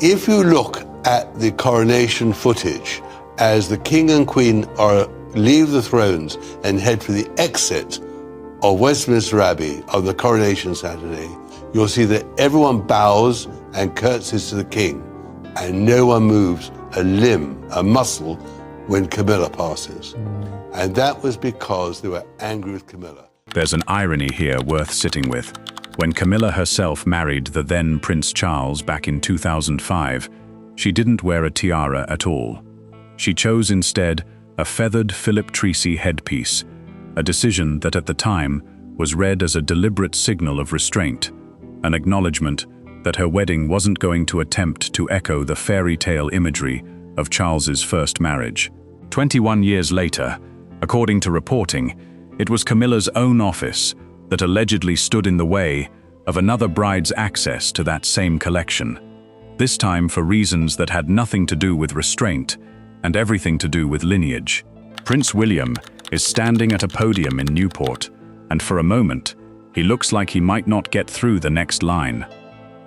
If you look at the coronation footage, as the King and Queen leave the thrones and head for the exit of Westminster Abbey on the coronation Saturday, you'll see that everyone bows and curtsies to the King, and no one moves a limb, a muscle, when Camilla passes. And that was because they were angry with Camilla. There's an irony here worth sitting with. When Camilla herself married the then Prince Charles back in 2005, she didn't wear a tiara at all. She chose instead a feathered Philip Treacy headpiece, a decision that at the time was read as a deliberate signal of restraint, an acknowledgement that her wedding wasn't going to attempt to echo the fairy tale imagery of Charles's first marriage. 21 years later, according to reporting, it was Camilla's own office that allegedly stood in the way of another bride's access to that same collection, this time for reasons that had nothing to do with restraint and everything to do with lineage. Prince William is standing at a podium in Newport, and for a moment, he looks like he might not get through the next line.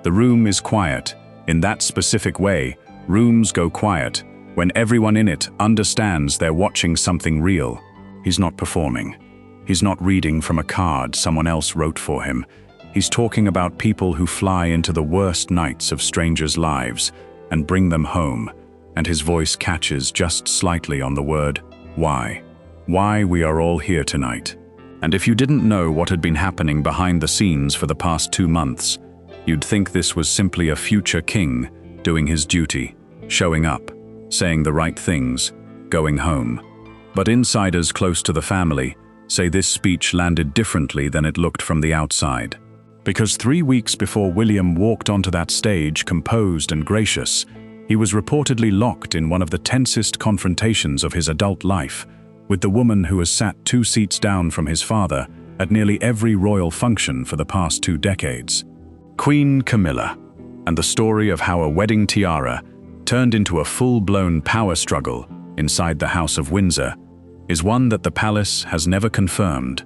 The room is quiet. In that specific way, rooms go quiet when everyone in it understands they're watching something real. He's not performing. He's not reading from a card someone else wrote for him. He's talking about people who fly into the worst nights of strangers' lives and bring them home, and his voice catches just slightly on the word, why. Why we are all here tonight. And if you didn't know what had been happening behind the scenes for the past 2 months, you'd think this was simply a future king doing his duty, showing up, saying the right things, going home. But insiders close to the family say this speech landed differently than it looked from the outside. Because 3 weeks before William walked onto that stage composed and gracious, he was reportedly locked in one of the tensest confrontations of his adult life, with the woman who has sat 2 seats down from his father at nearly every royal function for the past 2 decades. Queen Camilla, and the story of how a wedding tiara turned into a full-blown power struggle inside the House of Windsor, is one that the palace has never confirmed,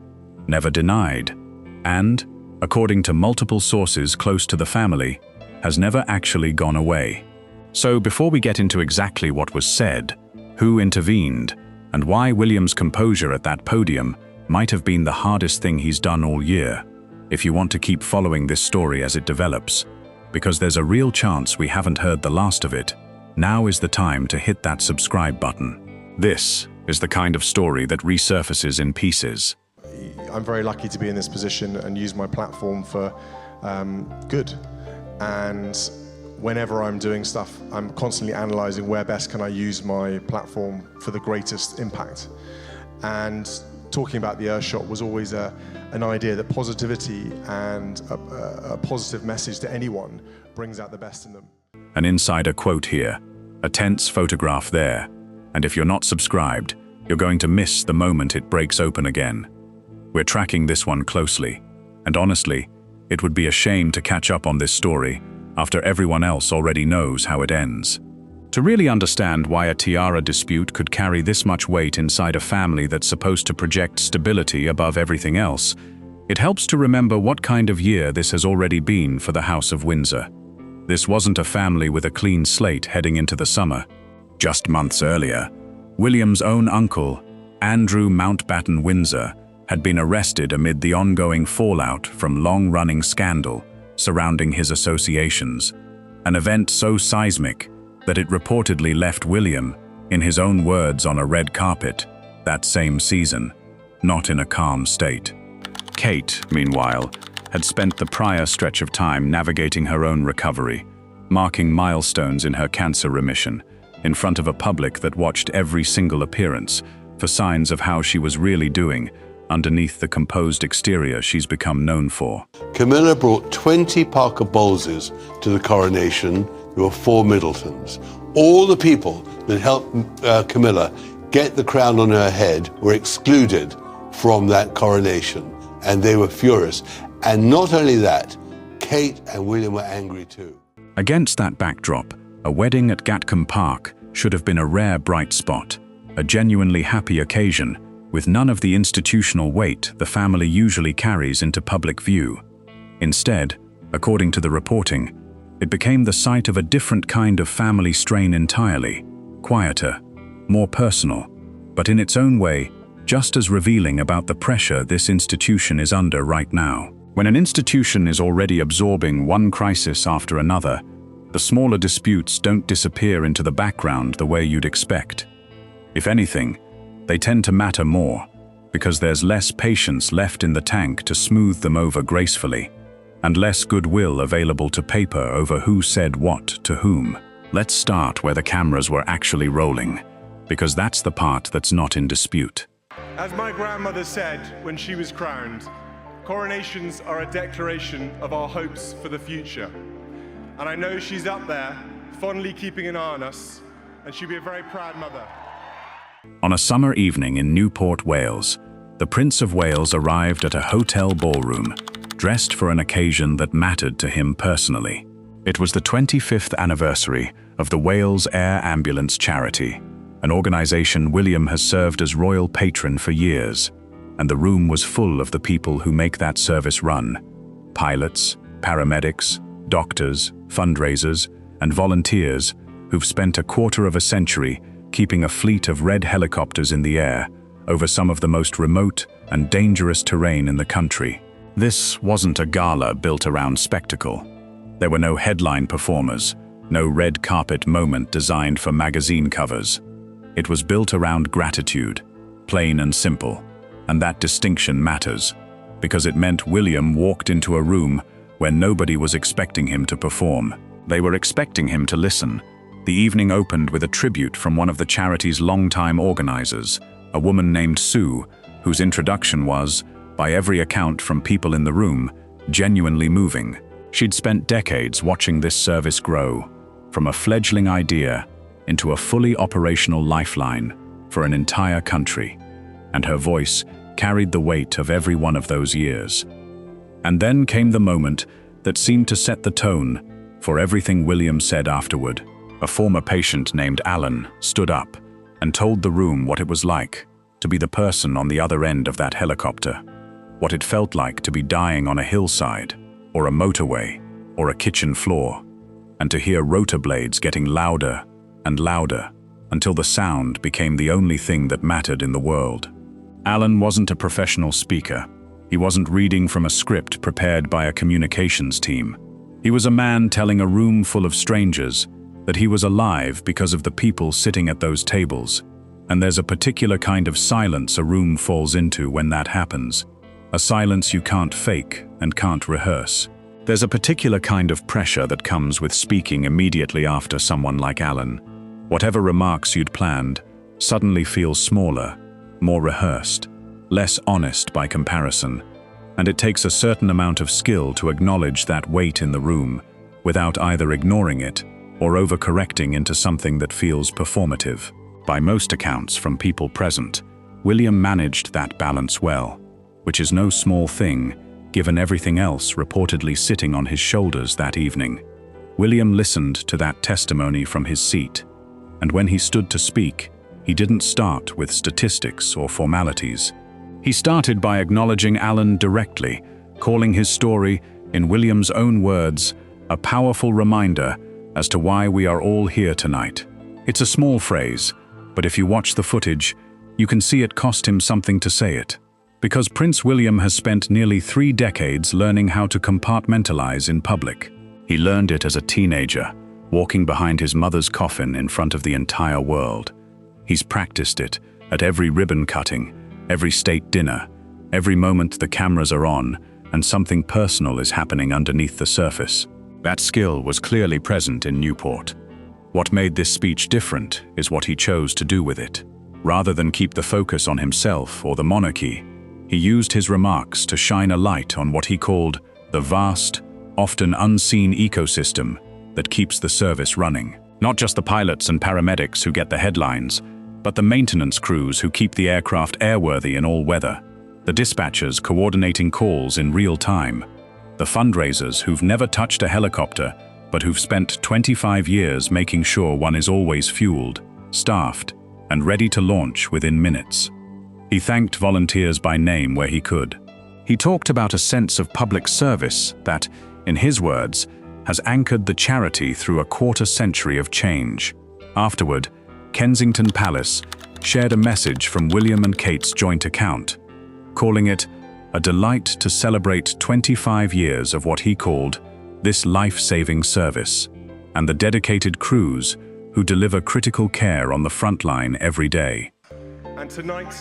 never denied, and, according to multiple sources close to the family, has never actually gone away. So before we get into exactly what was said, who intervened, and why William's composure at that podium might have been the hardest thing he's done all year, if you want to keep following this story as it develops, because there's a real chance we haven't heard the last of it, now is the time to hit that subscribe button. This is the kind of story that resurfaces in pieces. I'm very lucky to be in this position and use my platform for good. And whenever I'm doing stuff, I'm constantly analysing where best can I use my platform for the greatest impact. And talking about the Earthshot was always an idea that positivity and a positive message to anyone brings out the best in them. An insider quote here, a tense photograph there, and if you're not subscribed, you're going to miss the moment it breaks open again. We're tracking this one closely, and honestly, it would be a shame to catch up on this story after everyone else already knows how it ends. To really understand why a tiara dispute could carry this much weight inside a family that's supposed to project stability above everything else, it helps to remember what kind of year this has already been for the House of Windsor. This wasn't a family with a clean slate heading into the summer. Just months earlier, William's own uncle, Andrew Mountbatten Windsor, had been arrested amid the ongoing fallout from long-running scandal surrounding his associations, an event so seismic that it reportedly left William, in his own words on a red carpet, that same season, not in a calm state. Kate, meanwhile, had spent the prior stretch of time navigating her own recovery, marking milestones in her cancer remission, in front of a public that watched every single appearance for signs of how she was really doing underneath the composed exterior she's become known for. Camilla brought 20 Parker Bowleses to the coronation. There were 4 Middletons. All the people that helped Camilla get the crown on her head were excluded from that coronation, and they were furious. And not only that, Kate and William were angry too. Against that backdrop, a wedding at Gatcombe Park should have been a rare bright spot, a genuinely happy occasion, with none of the institutional weight the family usually carries into public view. Instead, according to the reporting, It became the site of a different kind of family strain entirely, quieter, more personal, but in its own way, just as revealing about the pressure this institution is under right now. When an institution is already absorbing one crisis after another, the smaller disputes don't disappear into the background the way you'd expect. If anything, they tend to matter more, because there's less patience left in the tank to smooth them over gracefully, and less goodwill available to paper over who said what to whom. Let's start where the cameras were actually rolling, because that's the part that's not in dispute. As my grandmother said when she was crowned, coronations are a declaration of our hopes for the future. And I know she's up there, fondly keeping an eye on us, and she'll be a very proud mother. On a summer evening in Newport, Wales, the Prince of Wales arrived at a hotel ballroom, dressed for an occasion that mattered to him personally. It was the 25th anniversary of the Wales Air Ambulance Charity, an organization William has served as royal patron for years, and the room was full of the people who make that service run: pilots, paramedics, doctors, fundraisers, and volunteers who've spent a quarter of a century keeping a fleet of red helicopters in the air over some of the most remote and dangerous terrain in the country. This wasn't a gala built around spectacle. There were no headline performers, no red carpet moment designed for magazine covers. It was built around gratitude, plain and simple, and that distinction matters, because it meant William walked into a room where nobody was expecting him to perform. They were expecting him to listen. The evening opened with a tribute from one of the charity's longtime organizers, a woman named Sue, whose introduction was, by every account from people in the room, genuinely moving. She'd spent decades watching this service grow, from a fledgling idea into a fully operational lifeline for an entire country, and her voice carried the weight of every one of those years. And then came the moment that seemed to set the tone for everything William said afterward. A former patient named Alan stood up and told the room what it was like to be the person on the other end of that helicopter, what it felt like to be dying on a hillside, or a motorway, or a kitchen floor, and to hear rotor blades getting louder and louder until the sound became the only thing that mattered in the world. Alan wasn't a professional speaker. He wasn't reading from a script prepared by a communications team. He was a man telling a room full of strangers that he was alive because of the people sitting at those tables. And there's a particular kind of silence a room falls into when that happens. A silence you can't fake and can't rehearse. There's a particular kind of pressure that comes with speaking immediately after someone like Alan. Whatever remarks you'd planned suddenly feel smaller, more rehearsed, less honest by comparison, and it takes a certain amount of skill to acknowledge that weight in the room without either ignoring it or overcorrecting into something that feels performative. By most accounts from people present, William managed that balance well, which is no small thing given everything else reportedly sitting on his shoulders that evening. William listened to that testimony from his seat, and when he stood to speak, he didn't start with statistics or formalities. He started by acknowledging Alan directly, calling his story, in William's own words, a powerful reminder as to why we are all here tonight. It's a small phrase, but if you watch the footage, you can see it cost him something to say it. Because Prince William has spent nearly 3 decades learning how to compartmentalize in public. He learned it as a teenager, walking behind his mother's coffin in front of the entire world. He's practiced it at every ribbon cutting, every state dinner, every moment the cameras are on and something personal is happening underneath the surface. That skill was clearly present in Newport. What made this speech different is what he chose to do with it. Rather than keep the focus on himself or the monarchy, he used his remarks to shine a light on what he called the vast, often unseen ecosystem that keeps the service running. Not just the pilots and paramedics who get the headlines, but the maintenance crews who keep the aircraft airworthy in all weather, the dispatchers coordinating calls in real time, the fundraisers who've never touched a helicopter but who've spent 25 years making sure one is always fueled, staffed, and ready to launch within minutes. He thanked volunteers by name where he could. He talked about a sense of public service that, in his words, has anchored the charity through a quarter-century of change. Afterward, Kensington Palace shared a message from William and Kate's joint account, calling it a delight to celebrate 25 years of what he called this life-saving service, and the dedicated crews who deliver critical care on the front line every day. And tonight,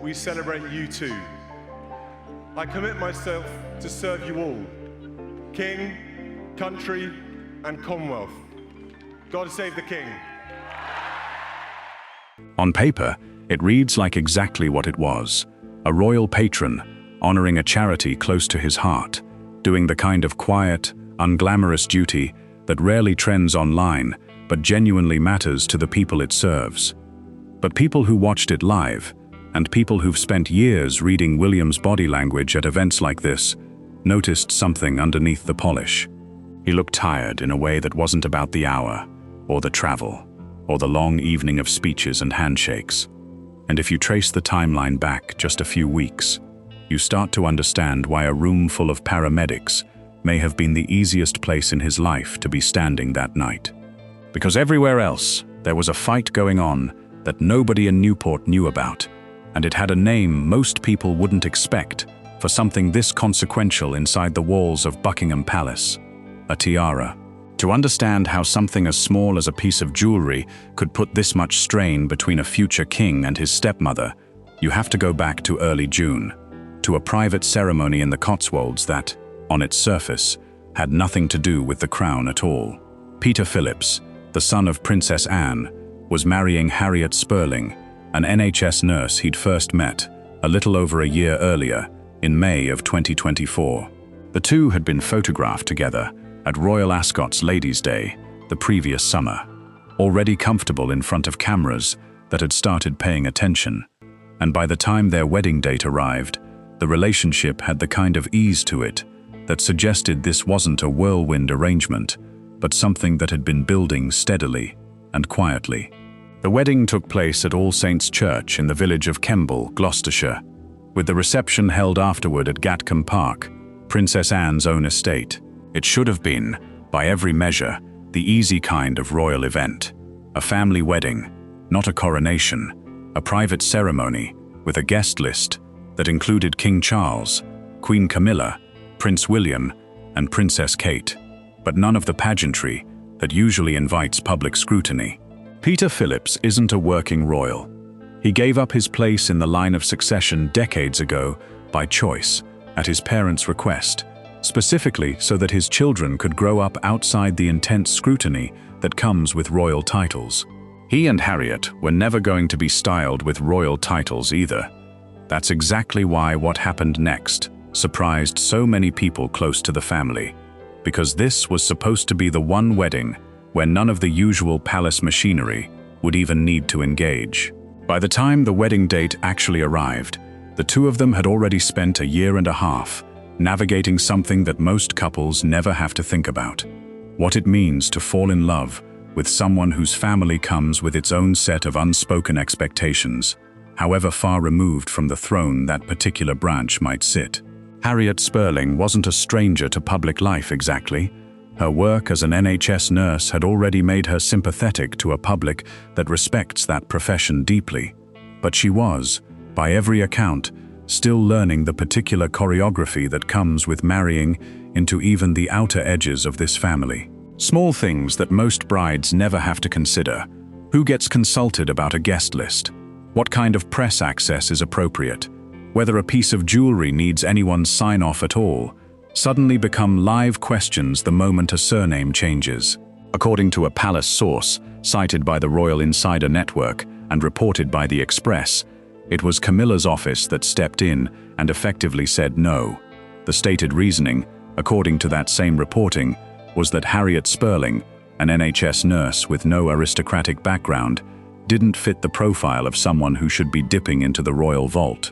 we celebrate you too. I commit myself to serve you all, King, country, and Commonwealth. God save the King. On paper, it reads like exactly what it was: a royal patron, honoring a charity close to his heart, doing the kind of quiet, unglamorous duty that rarely trends online, but genuinely matters to the people it serves. But people who watched it live, and people who've spent years reading William's body language at events like this, noticed something underneath the polish. He looked tired in a way that wasn't about the hour, or the travel, or the long evening of speeches and handshakes. And if you trace the timeline back just a few weeks, you start to understand why a room full of paramedics may have been the easiest place in his life to be standing that night. Because everywhere else, there was a fight going on that nobody in Newport knew about, and it had a name most people wouldn't expect for something this consequential inside the walls of Buckingham Palace: a tiara. To understand how something as small as a piece of jewelry could put this much strain between a future king and his stepmother, you have to go back to early June, to a private ceremony in the Cotswolds that, on its surface, had nothing to do with the crown at all. Peter Phillips, the son of Princess Anne, was marrying Harriet Sperling, an NHS nurse he'd first met a little over a year earlier, in May of 2024. The two had been photographed together at Royal Ascot's Ladies' Day the previous summer, already comfortable in front of cameras that had started paying attention. And by the time their wedding date arrived, the relationship had the kind of ease to it that suggested this wasn't a whirlwind arrangement, but something that had been building steadily and quietly. The wedding took place at All Saints' Church in the village of Kemble, Gloucestershire, with the reception held afterward at Gatcombe Park, Princess Anne's own estate. It should have been, by every measure, the easy kind of royal event. A family wedding, not a coronation, a private ceremony with a guest list that included King Charles, Queen Camilla, Prince William, and Princess Kate, but none of the pageantry that usually invites public scrutiny. Peter Phillips isn't a working royal. He gave up his place in the line of succession decades ago by choice, at his parents' request, specifically so that his children could grow up outside the intense scrutiny that comes with royal titles. He and Harriet were never going to be styled with royal titles either. That's exactly why what happened next surprised so many people close to the family, because this was supposed to be the one wedding where none of the usual palace machinery would even need to engage. By the time the wedding date actually arrived, the two of them had already spent a year and a half navigating something that most couples never have to think about: what it means to fall in love with someone whose family comes with its own set of unspoken expectations, however far removed from the throne that particular branch might sit. Harriet Sperling wasn't a stranger to public life exactly. Her work as an NHS nurse had already made her sympathetic to a public that respects that profession deeply. But she was, by every account, still learning the particular choreography that comes with marrying into even the outer edges of this family. Small things that most brides never have to consider: who gets consulted about a guest list, what kind of press access is appropriate, whether a piece of jewelry needs anyone's sign-off at all, suddenly become live questions the moment a surname changes. According to a palace source cited by the Royal Insider Network and reported by The Express, it was Camilla's office that stepped in and effectively said no. The stated reasoning, according to that same reporting, was that Harriet Sperling, an NHS nurse with no aristocratic background, didn't fit the profile of someone who should be dipping into the royal vault.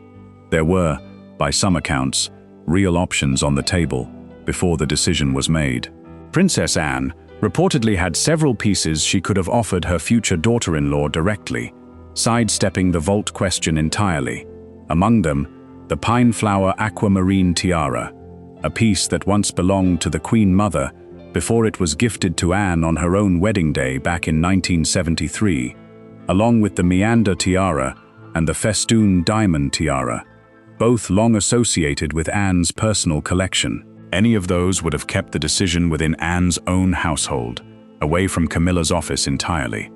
There were, by some accounts, real options on the table before the decision was made. Princess Anne reportedly had several pieces she could have offered her future daughter-in-law directly, sidestepping the vault question entirely. Among them, the pine flower aquamarine tiara, a piece that once belonged to the Queen Mother before it was gifted to Anne on her own wedding day back in 1973, along with the meander tiara and the festoon diamond tiara, both long associated with Anne's personal collection. Any of those would have kept the decision within Anne's own household, away from Camilla's office entirely.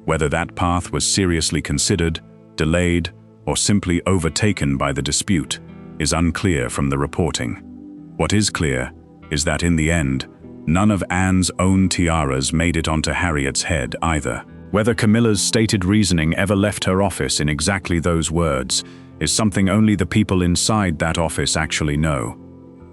Whether that path was seriously considered, delayed, or simply overtaken by the dispute is unclear from the reporting. What is clear is that in the end, none of Anne's own tiaras made it onto Harriet's head either. Whether Camilla's stated reasoning ever left her office in exactly those words is something only the people inside that office actually know.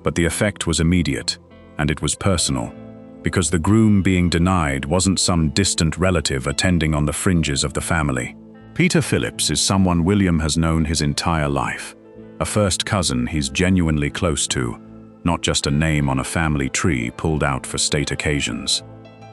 But the effect was immediate, and it was personal, because the groom being denied wasn't some distant relative attending on the fringes of the family. Peter Phillips is someone William has known his entire life, a first cousin he's genuinely close to, not just a name on a family tree pulled out for state occasions.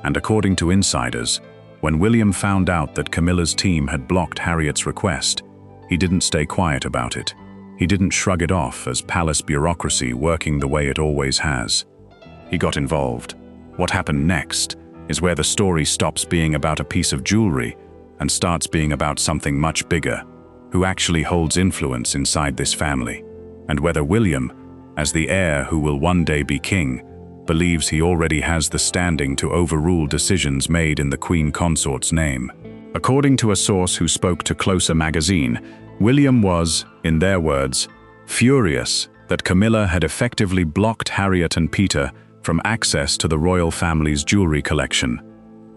And according to insiders, when William found out that Camilla's team had blocked Harriet's request, he didn't stay quiet about it. He didn't shrug it off as palace bureaucracy working the way it always has. He got involved. What happened next is where the story stops being about a piece of jewelry and starts being about something much bigger, who actually holds influence inside this family, and whether William, as the heir who will one day be king, believes he already has the standing to overrule decisions made in the Queen Consort's name. According to a source who spoke to Closer magazine, William was, in their words, furious that Camilla had effectively blocked Harriet and Peter from access to the royal family's jewelry collection.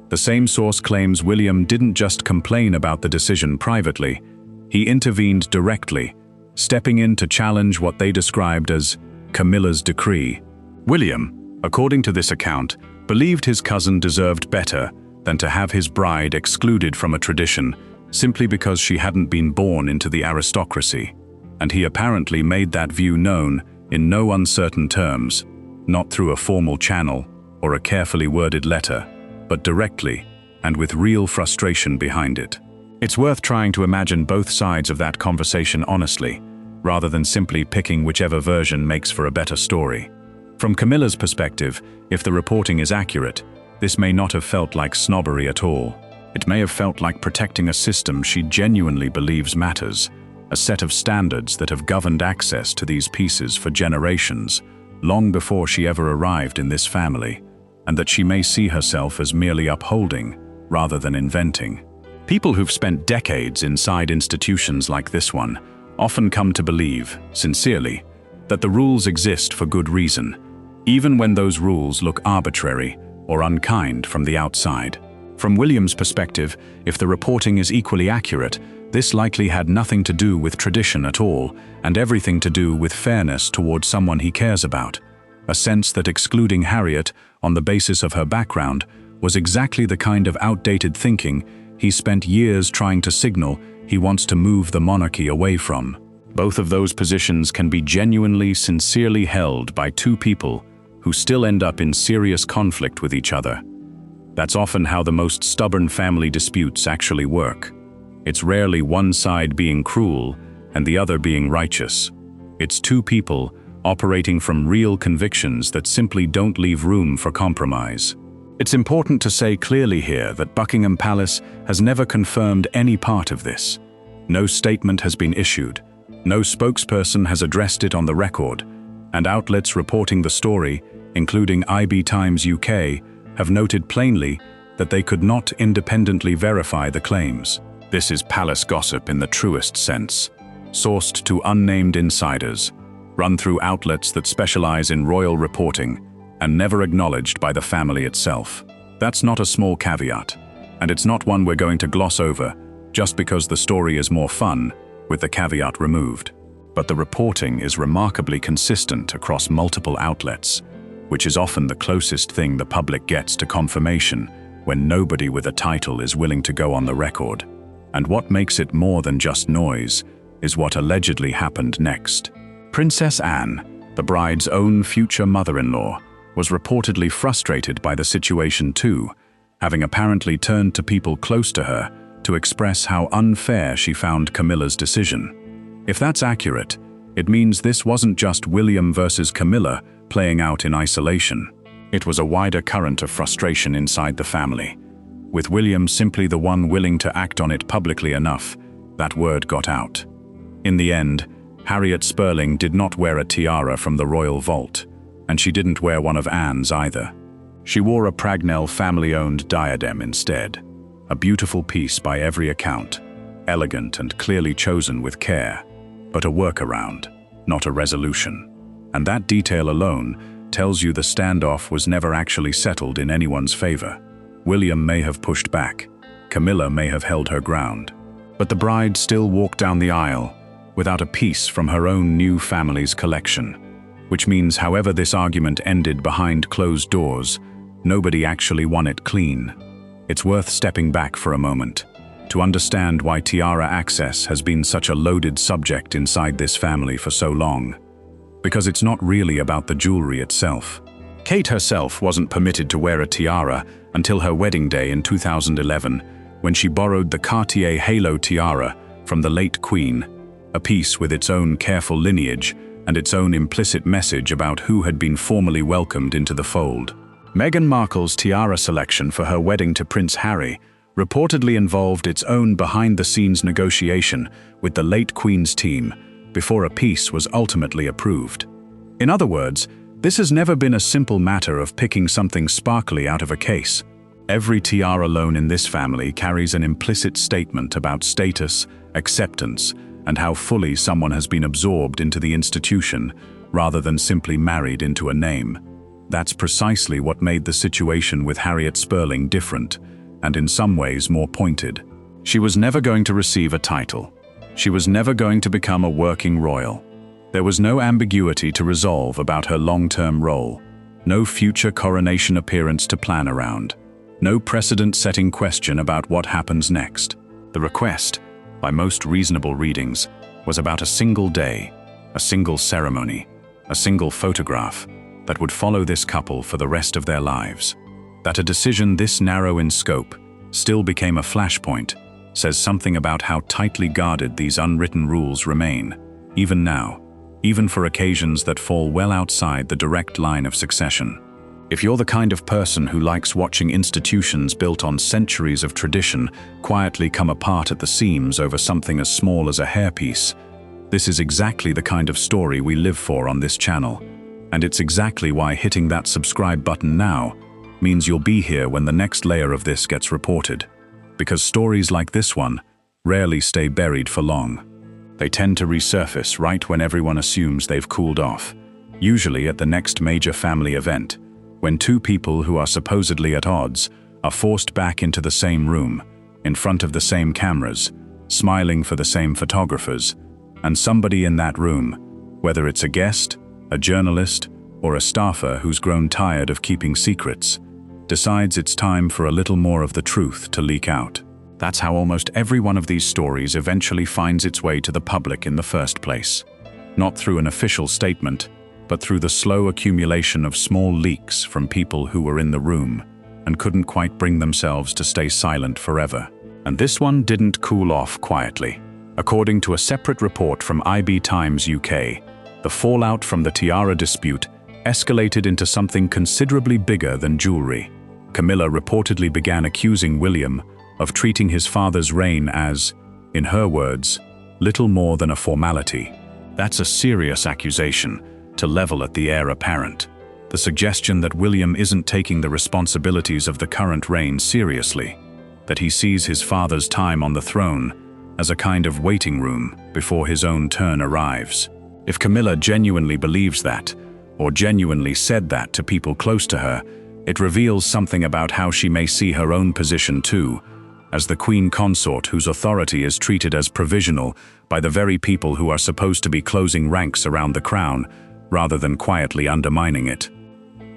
The same source claims William didn't just complain about the decision privately, he intervened directly, stepping in to challenge what they described as Camilla's decree. William, according to this account, believed his cousin deserved better than to have his bride excluded from a tradition simply because she hadn't been born into the aristocracy, and he apparently made that view known in no uncertain terms, not through a formal channel or a carefully worded letter, but directly and with real frustration behind it. It's worth trying to imagine both sides of that conversation honestly, rather than simply picking whichever version makes for a better story. From Camilla's perspective, if the reporting is accurate, this may not have felt like snobbery at all. It may have felt like protecting a system she genuinely believes matters, a set of standards that have governed access to these pieces for generations, long before she ever arrived in this family, and that she may see herself as merely upholding, rather than inventing. People who've spent decades inside institutions like this one often come to believe, sincerely, that the rules exist for good reason, even when those rules look arbitrary or unkind from the outside. From William's perspective, if the reporting is equally accurate, this likely had nothing to do with tradition at all, and everything to do with fairness towards someone he cares about. A sense that excluding Harriet on the basis of her background was exactly the kind of outdated thinking he spent years trying to signal he wants to move the monarchy away from. Both of those positions can be genuinely, sincerely held by two people who still end up in serious conflict with each other. That's often how the most stubborn family disputes actually work. It's rarely one side being cruel and the other being righteous. It's two people operating from real convictions that simply don't leave room for compromise. It's important to say clearly here that Buckingham Palace has never confirmed any part of this. No statement has been issued, no spokesperson has addressed it on the record, and outlets reporting the story, including IBTimes UK, have noted plainly that they could not independently verify the claims. This is palace gossip in the truest sense, sourced to unnamed insiders, run through outlets that specialize in royal reporting, and never acknowledged by the family itself. That's not a small caveat, and it's not one we're going to gloss over just because the story is more fun with the caveat removed. But the reporting is remarkably consistent across multiple outlets, which is often the closest thing the public gets to confirmation when nobody with a title is willing to go on the record. And what makes it more than just noise is what allegedly happened next. Princess Anne, the bride's own future mother-in-law, was reportedly frustrated by the situation too, having apparently turned to people close to her to express how unfair she found Camilla's decision. If that's accurate, it means this wasn't just William versus Camilla playing out in isolation. It was a wider current of frustration inside the family. With William simply the one willing to act on it publicly enough, that word got out. In the end, Harriet Sperling did not wear a tiara from the royal vault, and she didn't wear one of Anne's either. She wore a Pragnell family-owned diadem instead, a beautiful piece by every account, elegant and clearly chosen with care, but a workaround, not a resolution. And that detail alone tells you the standoff was never actually settled in anyone's favor. William may have pushed back, Camilla may have held her ground, but the bride still walked down the aisle without a piece from her own new family's collection, which means however this argument ended behind closed doors, nobody actually won it clean. It's worth stepping back for a moment to understand why tiara access has been such a loaded subject inside this family for so long. Because it's not really about the jewelry itself. Kate herself wasn't permitted to wear a tiara until her wedding day in 2011, when she borrowed the Cartier Halo tiara from the late Queen, a piece with its own careful lineage and its own implicit message about who had been formally welcomed into the fold. Meghan Markle's tiara selection for her wedding to Prince Harry reportedly involved its own behind-the-scenes negotiation with the late Queen's team before a piece was ultimately approved. In other words, this has never been a simple matter of picking something sparkly out of a case. Every tiara loan in this family carries an implicit statement about status, acceptance, and how fully someone has been absorbed into the institution rather than simply married into a name. That's precisely what made the situation with Harriet Sperling different, and in some ways more pointed. She was never going to receive a title. She was never going to become a working royal. There was no ambiguity to resolve about her long-term role, no future coronation appearance to plan around, no precedent-setting question about what happens next. The request, by most reasonable readings, was about a single day, a single ceremony, a single photograph that would follow this couple for the rest of their lives. That a decision this narrow in scope still became a flashpoint says something about how tightly guarded these unwritten rules remain, even now, even for occasions that fall well outside the direct line of succession. If you're the kind of person who likes watching institutions built on centuries of tradition quietly come apart at the seams over something as small as a hairpiece, this is exactly the kind of story we live for on this channel. And it's exactly why hitting that subscribe button now means you'll be here when the next layer of this gets reported. Because stories like this one rarely stay buried for long. They tend to resurface right when everyone assumes they've cooled off, usually at the next major family event, when two people who are supposedly at odds are forced back into the same room, in front of the same cameras, smiling for the same photographers, and somebody in that room, whether it's a guest, a journalist, or a staffer who's grown tired of keeping secrets, decides it's time for a little more of the truth to leak out. That's how almost every one of these stories eventually finds its way to the public in the first place. Not through an official statement, but through the slow accumulation of small leaks from people who were in the room and couldn't quite bring themselves to stay silent forever. And this one didn't cool off quietly. According to a separate report from IBTimes UK, the fallout from the tiara dispute escalated into something considerably bigger than jewelry. Camilla reportedly began accusing William of treating his father's reign as, in her words, little more than a formality. That's a serious accusation to level at the heir apparent. The suggestion that William isn't taking the responsibilities of the current reign seriously, that he sees his father's time on the throne as a kind of waiting room before his own turn arrives. If Camilla genuinely believes that, or genuinely said that to people close to her, it reveals something about how she may see her own position too, as the Queen Consort whose authority is treated as provisional by the very people who are supposed to be closing ranks around the crown, rather than quietly undermining it.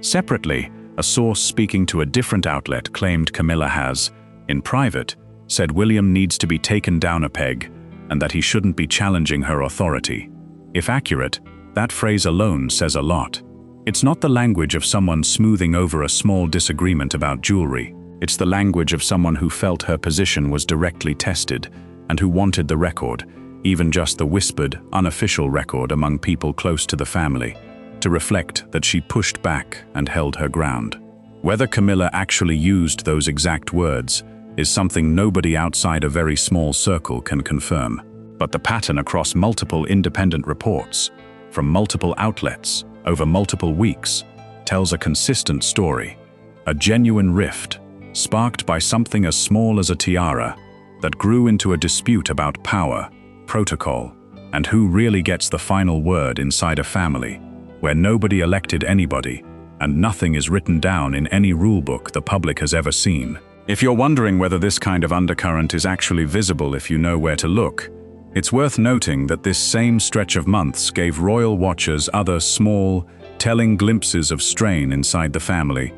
Separately, a source speaking to a different outlet claimed Camilla has, in private, said William needs to be taken down a peg and that he shouldn't be challenging her authority. If accurate, that phrase alone says a lot. It's not the language of someone smoothing over a small disagreement about jewelry. It's the language of someone who felt her position was directly tested and who wanted the record, even just the whispered, unofficial record among people close to the family. to reflect that she pushed back and held her ground. Whether Camilla actually used those exact words is something nobody outside a very small circle can confirm. But the pattern across multiple independent reports, from multiple outlets, over multiple weeks, tells a consistent story. A genuine rift, sparked by something as small as a tiara, that grew into a dispute about power, protocol, and who really gets the final word inside a family, where nobody elected anybody, and nothing is written down in any rulebook the public has ever seen. If you're wondering whether this kind of undercurrent is actually visible if you know where to look, it's worth noting that this same stretch of months gave royal watchers other small, telling glimpses of strain inside the family,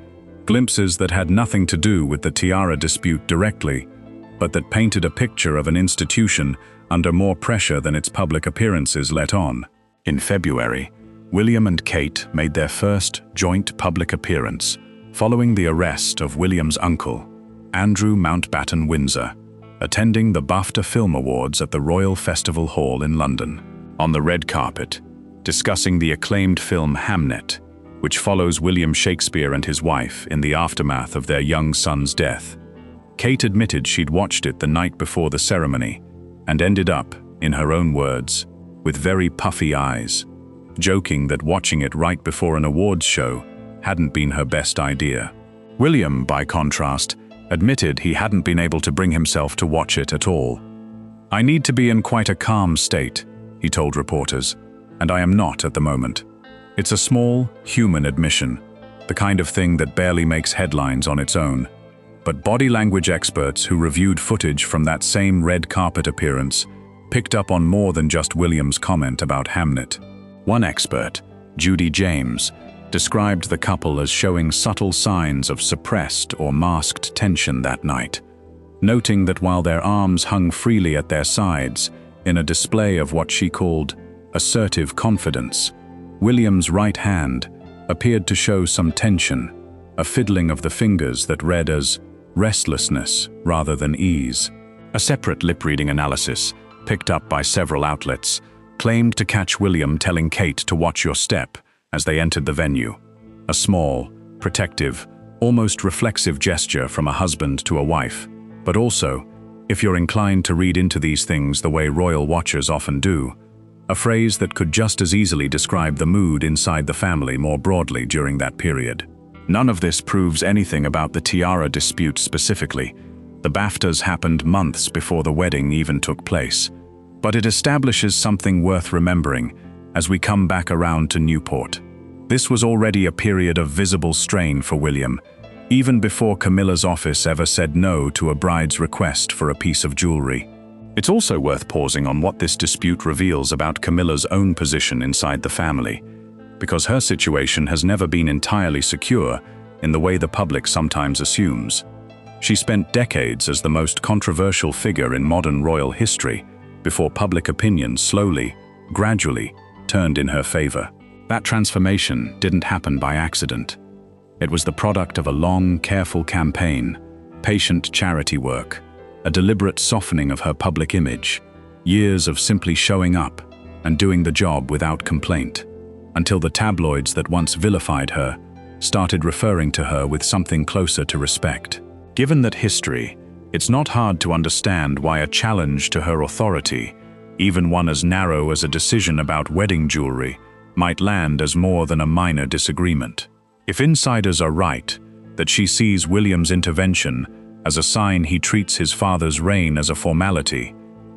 glimpses that had nothing to do with the tiara dispute directly, but that painted a picture of an institution under more pressure than its public appearances let on. In February, William and Kate made their first joint public appearance following the arrest of William's uncle, Andrew Mountbatten Windsor, attending the BAFTA Film Awards at the Royal Festival Hall in London. On the red carpet, discussing the acclaimed film Hamnet, which follows William Shakespeare and his wife in the aftermath of their young son's death. Kate admitted she'd watched it the night before the ceremony and ended up, in her own words, with very puffy eyes, joking that watching it right before an awards show hadn't been her best idea. William, by contrast, admitted he hadn't been able to bring himself to watch it at all. "I need to be in quite a calm state," he told reporters, "and I am not at the moment." It's a small, human admission, the kind of thing that barely makes headlines on its own. But body language experts who reviewed footage from that same red carpet appearance picked up on more than just William's comment about Hamnet. One expert, Judy James, described the couple as showing subtle signs of suppressed or masked tension that night, noting that while their arms hung freely at their sides in a display of what she called assertive confidence, William's right hand appeared to show some tension, a fiddling of the fingers that read as restlessness rather than ease. A separate lip-reading analysis, picked up by several outlets, claimed to catch William telling Kate to watch your step as they entered the venue. A small, protective, almost reflexive gesture from a husband to a wife, but also, if you're inclined to read into these things the way royal watchers often do, a phrase that could just as easily describe the mood inside the family more broadly during that period. None of this proves anything about the tiara dispute specifically. The BAFTAs happened months before the wedding even took place. But it establishes something worth remembering as we come back around to Newport. This was already a period of visible strain for William, even before Camilla's office ever said no to a bride's request for a piece of jewelry. It's also worth pausing on what this dispute reveals about Camilla's own position inside the family, because her situation has never been entirely secure in the way the public sometimes assumes. She spent decades as the most controversial figure in modern royal history before public opinion slowly, gradually, turned in her favor. That transformation didn't happen by accident. It was the product of a long, careful campaign, patient charity work, a deliberate softening of her public image, years of simply showing up and doing the job without complaint, until the tabloids that once vilified her started referring to her with something closer to respect. Given that history, it's not hard to understand why a challenge to her authority, even one as narrow as a decision about wedding jewelry, might land as more than a minor disagreement. If insiders are right that she sees William's intervention as a sign he treats his father's reign as a formality,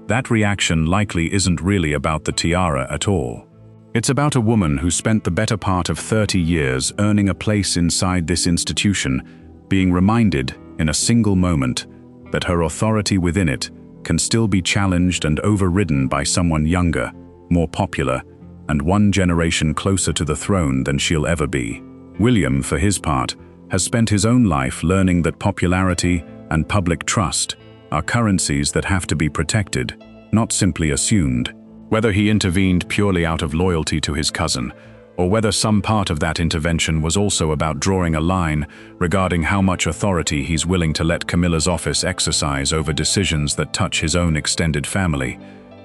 that reaction likely isn't really about the tiara at all. It's about a woman who spent the better part of 30 years earning a place inside this institution, being reminded in a single moment that her authority within it can still be challenged and overridden by someone younger, more popular, and one generation closer to the throne than she'll ever be. William, for his part, has spent his own life learning that popularity and public trust are currencies that have to be protected, not simply assumed. Whether he intervened purely out of loyalty to his cousin, or whether some part of that intervention was also about drawing a line regarding how much authority he's willing to let Camilla's office exercise over decisions that touch his own extended family,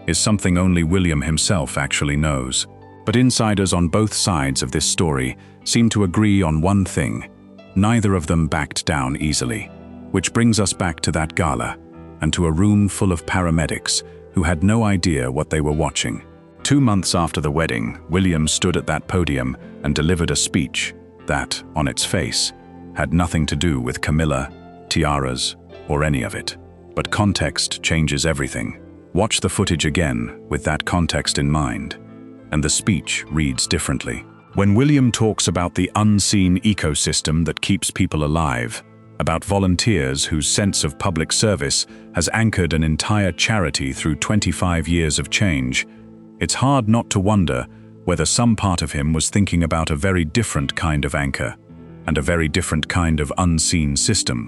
is something only William himself actually knows. But insiders on both sides of this story seem to agree on one thing. Neither of them backed down easily. Which brings us back to that gala, and to a room full of paramedics who had no idea what they were watching. 2 months after the wedding, William stood at that podium and delivered a speech that, on its face, had nothing to do with Camilla, tiaras, or any of it. But context changes everything. Watch the footage again with that context in mind, and the speech reads differently. When William talks about the unseen ecosystem that keeps people alive, about volunteers whose sense of public service has anchored an entire charity through 25 years of change, it's hard not to wonder whether some part of him was thinking about a very different kind of anchor, and a very different kind of unseen system,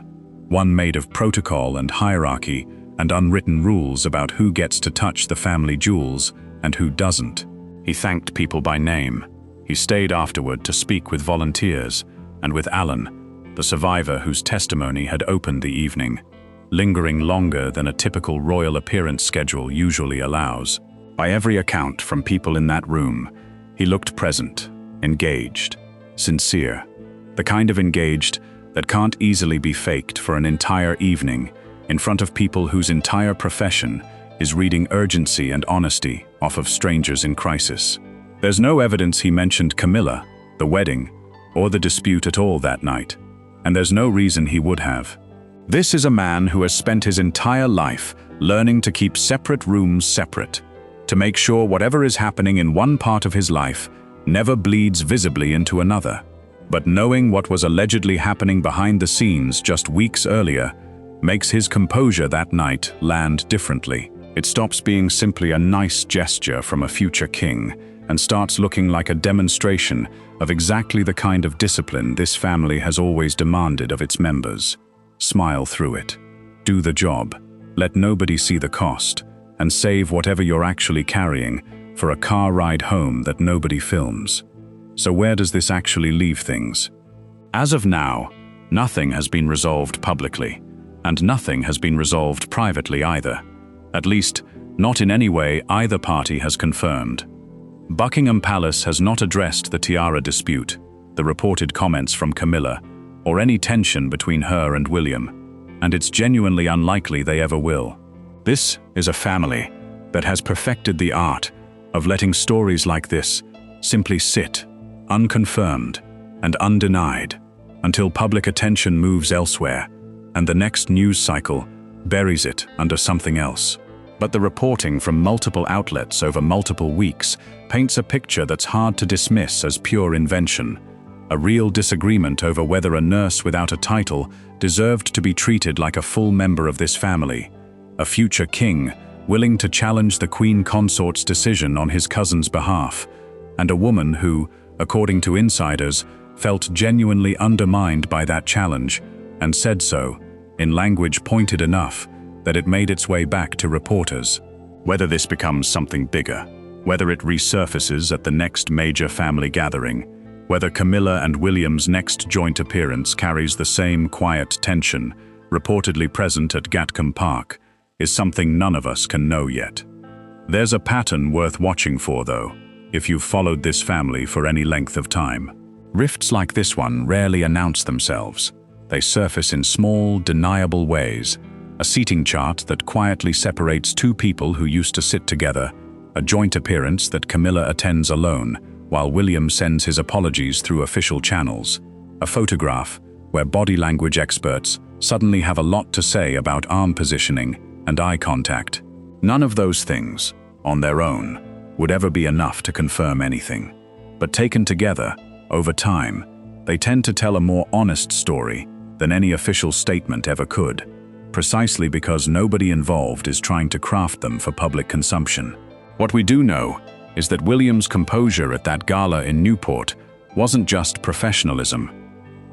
one made of protocol and hierarchy and unwritten rules about who gets to touch the family jewels and who doesn't. He thanked people by name. He stayed afterward to speak with volunteers and with Alan, the survivor whose testimony had opened the evening, lingering longer than a typical royal appearance schedule usually allows. By every account from people in that room, he looked present, engaged, sincere, the kind of engaged that can't easily be faked for an entire evening in front of people whose entire profession is reading urgency and honesty off of strangers in crisis. There's no evidence he mentioned Camilla, the wedding, or the dispute at all that night, and there's no reason he would have. This is a man who has spent his entire life learning to keep separate rooms separate, to make sure whatever is happening in one part of his life never bleeds visibly into another. But knowing what was allegedly happening behind the scenes just weeks earlier makes his composure that night land differently. It stops being simply a nice gesture from a future king and starts looking like a demonstration of exactly the kind of discipline this family has always demanded of its members. Smile through it. Do the job. Let nobody see the cost, and save whatever you're actually carrying for a car ride home that nobody films. So where does this actually leave things? As of now, nothing has been resolved publicly, and nothing has been resolved privately either. At least, not in any way either party has confirmed. Buckingham Palace has not addressed the tiara dispute, the reported comments from Camilla, or any tension between her and William, and it's genuinely unlikely they ever will. This is a family that has perfected the art of letting stories like this simply sit, unconfirmed and undenied, until public attention moves elsewhere, and the next news cycle buries it under something else. But the reporting from multiple outlets over multiple weeks paints a picture that's hard to dismiss as pure invention, a real disagreement over whether a nurse without a title deserved to be treated like a full member of this family, a future king willing to challenge the Queen Consort's decision on his cousin's behalf, and a woman who, according to insiders, felt genuinely undermined by that challenge and said so, in language pointed enough that it made its way back to reporters. Whether this becomes something bigger, whether it resurfaces at the next major family gathering, whether Camilla and William's next joint appearance carries the same quiet tension reportedly present at Gatcombe Park, is something none of us can know yet. There's a pattern worth watching for, though, if you've followed this family for any length of time. Rifts like this one rarely announce themselves. They surface in small, deniable ways. A seating chart that quietly separates two people who used to sit together, a joint appearance that Camilla attends alone, while William sends his apologies through official channels, a photograph where body language experts suddenly have a lot to say about arm positioning and eye contact. None of those things, on their own, would ever be enough to confirm anything. But taken together, over time, they tend to tell a more honest story than any official statement ever could, precisely because nobody involved is trying to craft them for public consumption. What we do know is that William's composure at that gala in Newport wasn't just professionalism.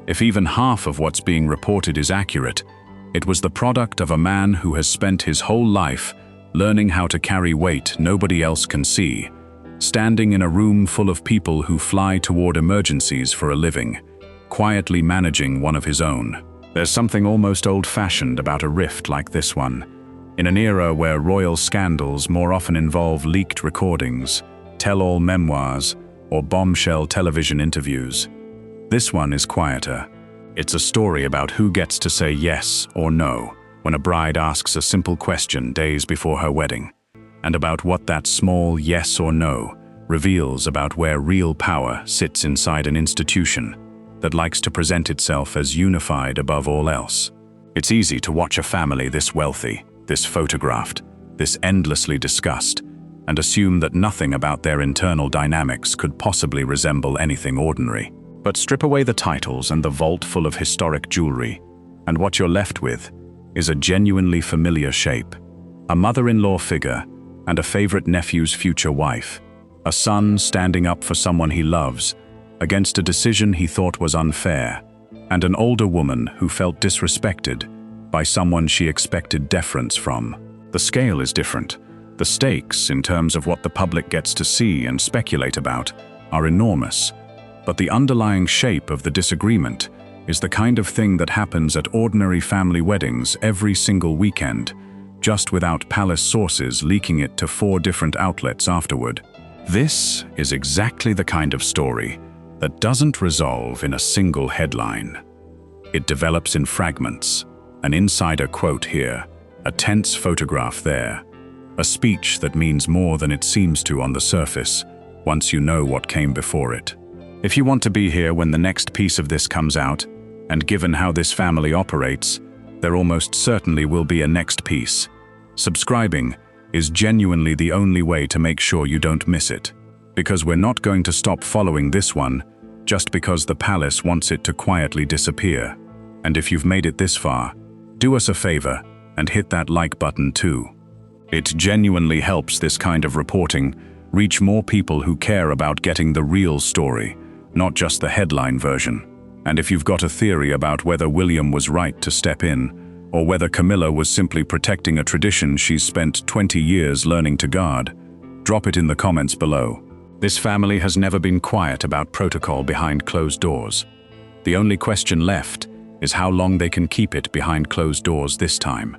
If even half of what's being reported is accurate, it was the product of a man who has spent his whole life learning how to carry weight nobody else can see, standing in a room full of people who fly toward emergencies for a living, quietly managing one of his own. There's something almost old-fashioned about a rift like this one. In an era where royal scandals more often involve leaked recordings, tell-all memoirs, or bombshell television interviews. This one is quieter. It's a story about who gets to say yes or no when a bride asks a simple question days before her wedding, and about what that small yes or no reveals about where real power sits inside an institution that likes to present itself as unified above all else. It's easy to watch a family this wealthy, this photographed, this endlessly discussed, and assume that nothing about their internal dynamics could possibly resemble anything ordinary. But strip away the titles and the vault full of historic jewelry, and what you're left with is a genuinely familiar shape. A mother-in-law figure and a favorite nephew's future wife. A son standing up for someone he loves against a decision he thought was unfair, and an older woman who felt disrespected by someone she expected deference from. The scale is different. The stakes, in terms of what the public gets to see and speculate about, are enormous. But the underlying shape of the disagreement is the kind of thing that happens at ordinary family weddings every single weekend, just without palace sources leaking it to 4 different outlets afterward. This is exactly the kind of story that doesn't resolve in a single headline. It develops in fragments, an insider quote here, a tense photograph there, a speech that means more than it seems to on the surface, once you know what came before it. If you want to be here when the next piece of this comes out, and given how this family operates, there almost certainly will be a next piece. Subscribing is genuinely the only way to make sure you don't miss it, because we're not going to stop following this one just because the palace wants it to quietly disappear. And if you've made it this far, do us a favor and hit that like button too. It genuinely helps this kind of reporting reach more people who care about getting the real story, not just the headline version. And if you've got a theory about whether William was right to step in, or whether Camilla was simply protecting a tradition she's spent 20 years learning to guard, drop it in the comments below. This family has never been quiet about protocol behind closed doors. The only question left is how long they can keep it behind closed doors this time,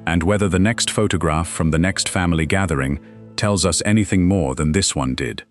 and whether the next photograph from the next family gathering tells us anything more than this one did.